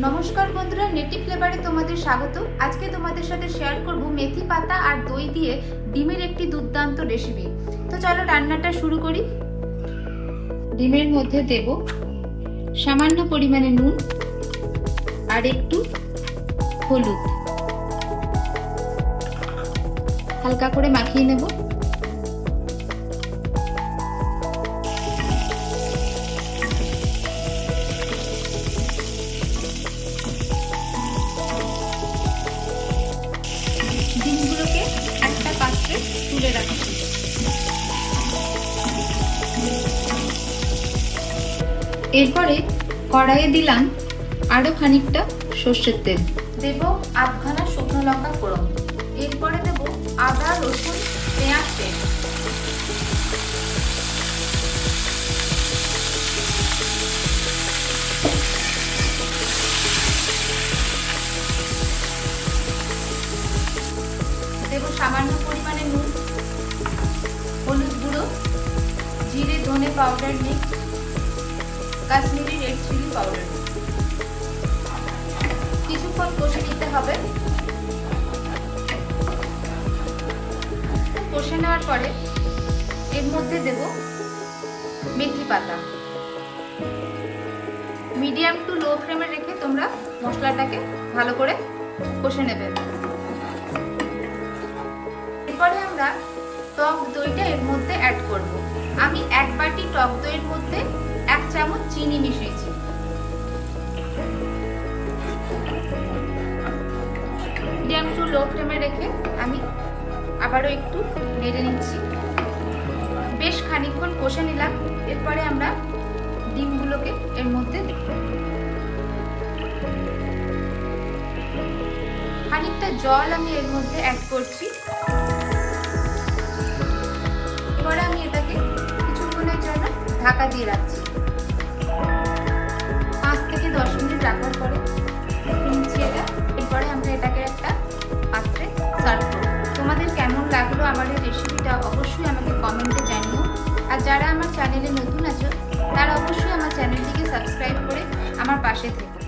নমস্কার বন্ধুরা, নেটিভ ফ্লেভারে তোমাদের স্বাগত। আজকে তোমাদের সাথে শেয়ার করব মেথি পাতা আর দই দিয়ে ডিমের একটি দুর্দান্ত রেসিপি। তো চলো রান্নাটা শুরু করি। ডিমের মধ্যে দেব সামান্য পরিমাণে নুন আর একটু হলুদ, হালকা করে মাখিয়ে নেব। ডিমগুলোকে একটা পাত্রে তুলে রাখছি। এরপরে কড়াইয়ে দিলাম আরো খানিকটা সর্ষের তেল, দেব আধখানা শুকনো লঙ্কা ফোড়ন, এরপরে দেব আদা রসুন পেঁয়াজ পেস্ট, দেব সামান্য পরিমাণে নুন, হলুদ গুঁড়ো, জিরে ধনে powder mix, Kashmiri red chilli powder. কিছুক্ষণ কষে নিতে হবে। কষে নেওয়ার পরে এর মধ্যে দেব মেথি পাতা। মিডিয়াম টু লো ফ্লেমে রেখে তোমরা মশলাটাকে ভালো করে কষে নেবে। এরপরে আমরা টক দইটা এর মধ্যে অ্যাড করব। আমি এক বাটি টক দইয়ের মধ্যে 1 চামচ চিনি মিশিয়েছি। মিডিয়াম টু লো ফ্লেমে রেখে আমি আবারও একটু নেড়ে নিচ্ছি। বেশ খানিকক্ষণ কষে নিলাম। এরপরে আমরা ডিমগুলোকে এর মধ্যে খানিকটা জল আমি এর মধ্যে অ্যাড করছি। এবারে আমি এটাকে কিছুক্ষণের জন্য ঢাকা দিয়ে রাখছি। 5 থেকে 10 মিনিট রাখার পরে নিচ্ছি এটা। এরপরে আমরা এটাকে একটা পাত্রে সার্ভ করব। তোমাদের কেমন লাগলো আমার এই রেসিপিটা অবশ্যই আমাকে কমেন্টে জানিও। আর যারা আমার চ্যানেলে নতুন আছো তারা অবশ্যই আমার চ্যানেলটিকে সাবস্ক্রাইব করে আমার পাশে থেকো।